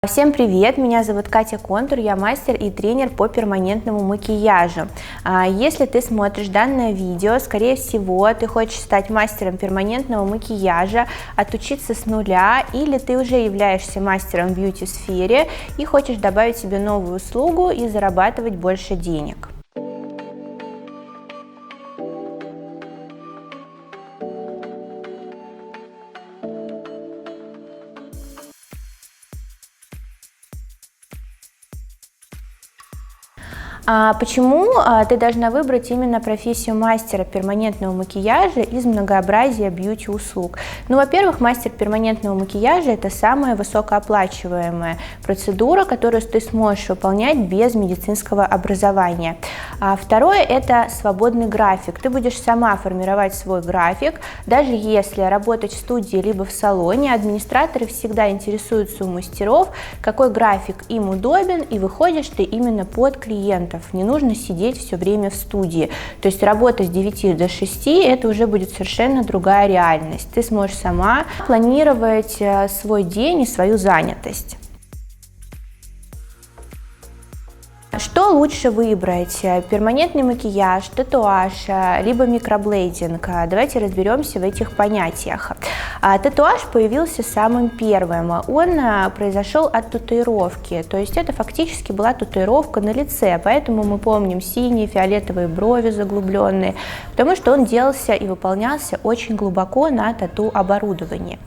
Всем привет! Меня зовут Катя Контур, я мастер и тренер по перманентному макияжу. Если ты смотришь данное видео, скорее всего, ты хочешь стать мастером перманентного макияжа, отучиться с нуля, или ты уже являешься мастером в бьюти-сфере и хочешь добавить себе новую услугу и зарабатывать больше денег. Почему ты должна выбрать именно профессию мастера перманентного макияжа из многообразия бьюти-услуг? Во-первых, мастер перманентного макияжа – это самая высокооплачиваемая процедура, которую ты сможешь выполнять без медицинского образования. Второе – это свободный график. Ты будешь сама формировать свой график, даже если работать в студии либо в салоне. Администраторы всегда интересуются у мастеров, какой график им удобен, и выходишь ты именно под клиентов. Не нужно сидеть все время в студии. То есть работа с 9 до 6 это уже будет совершенно другая реальность. Ты сможешь сама планировать свой день и свою занятость. Что лучше выбрать? Перманентный макияж, татуаж, либо микроблейдинг? Давайте разберемся в этих понятиях. Татуаж появился самым первым. Он произошел от татуировки, то есть это фактически была татуировка на лице, поэтому мы помним синие, фиолетовые брови заглубленные, потому что он делался и выполнялся очень глубоко на тату-оборудовании.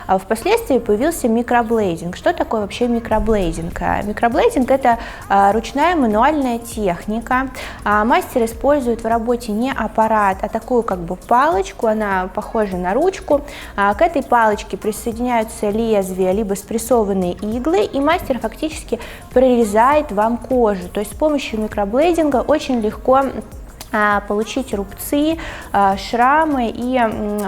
Впоследствии появился микроблейдинг. Что такое вообще микроблейдинг? Микроблейдинг – это ручная мануальная техника. Мастер использует в работе не аппарат, а такую как бы палочку, она похожа на ручку. К этой палочке присоединяются лезвия, либо спрессованные иглы, и мастер фактически прорезает вам кожу. То есть с помощью микроблейдинга очень легко получить рубцы, шрамы, и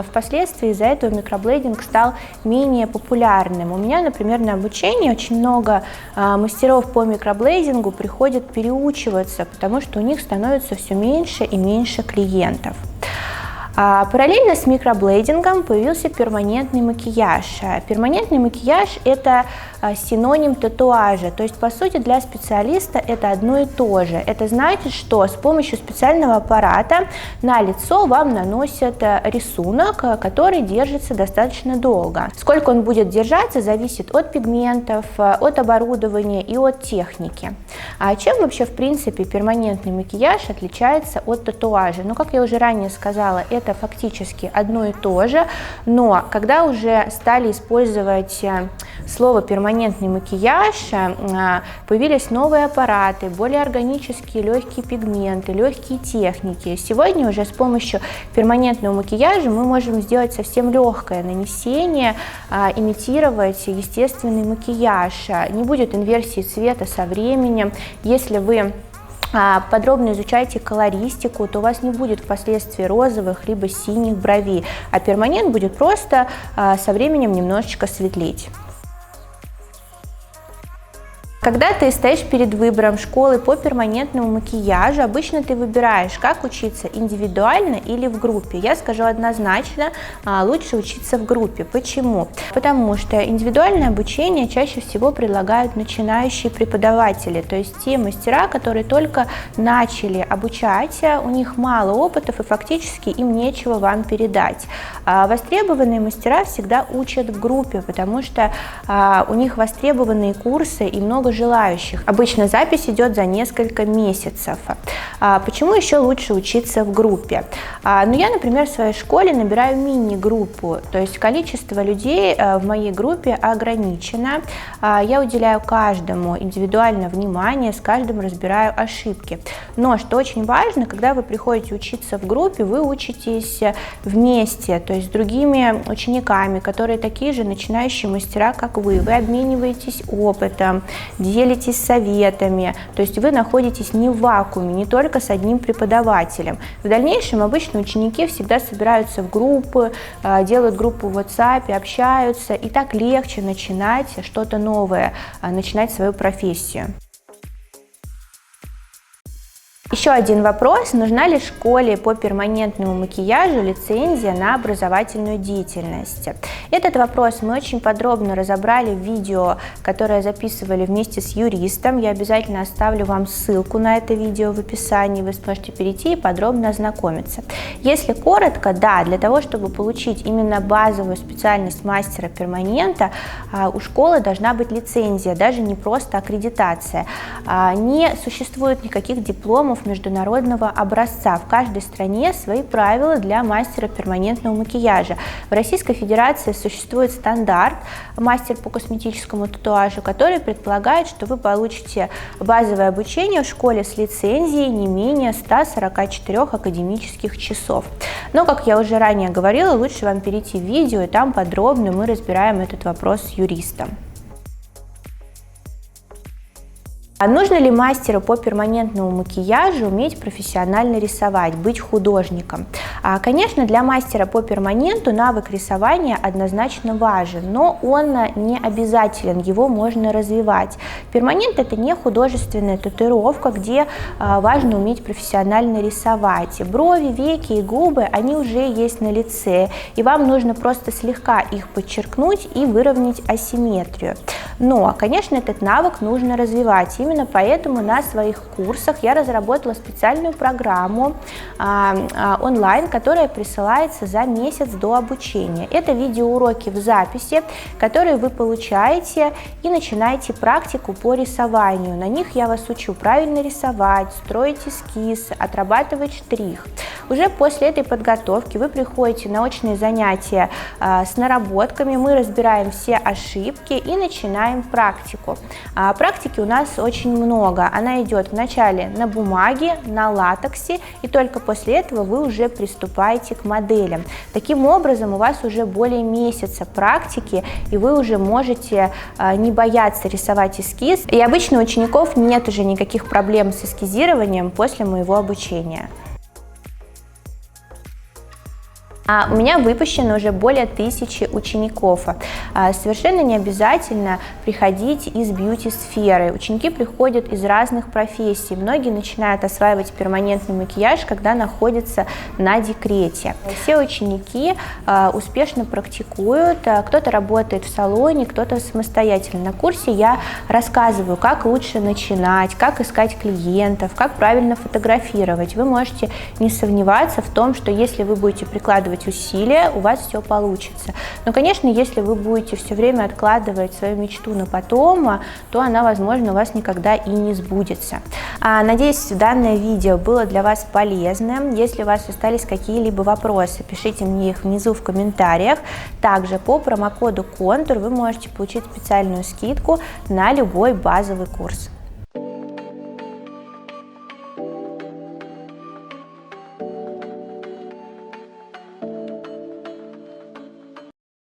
впоследствии из-за этого микроблейдинг стал менее популярным. У меня, например, на обучении очень много мастеров по микроблейдингу приходят переучиваться, потому что у них становится все меньше и меньше клиентов. Параллельно с микроблейдингом появился перманентный макияж. Перманентный макияж – это синоним татуажа, то есть по сути для специалиста это одно и то же. Это значит, что с помощью специального аппарата на лицо вам наносят рисунок, который держится достаточно долго. Сколько он будет держаться, зависит от пигментов, от оборудования и от техники. Чем вообще в принципе перманентный макияж отличается от татуажа? Как я уже ранее сказала, это фактически одно и то же, но когда уже стали использовать слово перманентный макияж, появились новые аппараты, более органические, легкие пигменты, легкие техники. Сегодня уже с помощью перманентного макияжа мы можем сделать совсем легкое нанесение, имитировать естественный макияж. Не будет инверсии цвета со временем. Если вы подробно изучаете колористику, то у вас не будет впоследствии розовых либо синих бровей, а перманент будет просто со временем немножечко светлеть. Когда ты стоишь перед выбором школы по перманентному макияжу, обычно ты выбираешь, как учиться индивидуально или в группе. Я скажу однозначно, лучше учиться в группе. Почему? Потому что индивидуальное обучение чаще всего предлагают начинающие преподаватели, то есть те мастера, которые только начали обучать, у них мало опытов и фактически им нечего вам передать. Востребованные мастера всегда учат в группе, потому что у них востребованные курсы и много желающих. Обычно запись идет за несколько месяцев. Почему еще лучше учиться в группе? Я, например, в своей школе набираю мини-группу, то есть количество людей в моей группе ограничено. Я уделяю каждому индивидуально внимание, с каждым разбираю ошибки. Но, что очень важно, когда вы приходите учиться в группе, вы учитесь вместе, то есть с другими учениками, которые такие же начинающие мастера, как вы. Вы обмениваетесь опытом, делитесь советами, то есть вы находитесь не в вакууме, не только с одним преподавателем. В дальнейшем обычно ученики всегда собираются в группы, делают группу в WhatsApp, общаются, и так легче начинать что-то новое, начинать свою профессию. Еще один вопрос. Нужна ли школе по перманентному макияжу лицензия на образовательную деятельность? Этот вопрос мы очень подробно разобрали в видео, которое записывали вместе с юристом. Я обязательно оставлю вам ссылку на это видео в описании. Вы сможете перейти и подробно ознакомиться. Если коротко, да, для того, чтобы получить именно базовую специальность мастера перманента, у школы должна быть лицензия, даже не просто аккредитация. Не существует никаких дипломов международного образца. В каждой стране свои правила для мастера перманентного макияжа. В Российской Федерации существует стандарт мастер по косметическому татуажу, который предполагает, что вы получите базовое обучение в школе с лицензией не менее 144 академических часов. Но, как я уже ранее говорила, лучше вам перейти в видео, и там подробно мы разбираем этот вопрос с юристом. А нужно ли мастеру по перманентному макияжу уметь профессионально рисовать, быть художником? Конечно, для мастера по перманенту навык рисования однозначно важен, но он не обязателен, его можно развивать. Перманент – это не художественная татуировка, где важно уметь профессионально рисовать. Брови, веки и губы, они уже есть на лице, и вам нужно просто слегка их подчеркнуть и выровнять асимметрию. Но, конечно, этот навык нужно развивать. Именно поэтому на своих курсах я разработала специальную программу онлайн, которая присылается за месяц до обучения. Это видеоуроки в записи, которые вы получаете и начинаете практику по рисованию. На них я вас учу правильно рисовать, строить эскиз, отрабатывать штрих. Уже после этой подготовки вы приходите на очные занятия с наработками, мы разбираем все ошибки и начинаем практику. Практики у нас очень много. Она идет вначале на бумаге, на латексе, и только после этого вы уже приступаете к моделям. Таким образом, у вас уже более месяца практики, и вы уже можете не бояться рисовать эскиз. И обычно у учеников нет уже никаких проблем с эскизированием после моего обучения. У меня выпущено уже более 1000 учеников. Совершенно не обязательно приходить из бьюти-сферы. Ученики приходят из разных профессий. Многие начинают осваивать перманентный макияж, когда находятся на декрете. Все ученики успешно практикуют. Кто-то работает в салоне, кто-то самостоятельно. На курсе я рассказываю, как лучше начинать, как искать клиентов, как правильно фотографировать. Вы можете не сомневаться в том, что если вы будете прикладывать усилия, у вас все получится. Но, конечно, если вы будете все время откладывать свою мечту на потом, то она, возможно, у вас никогда и не сбудется. Надеюсь, данное видео было для вас полезным. Если у вас остались какие-либо вопросы, пишите мне их внизу в комментариях. Также по промокоду CONTUR вы можете получить специальную скидку на любой базовый курс.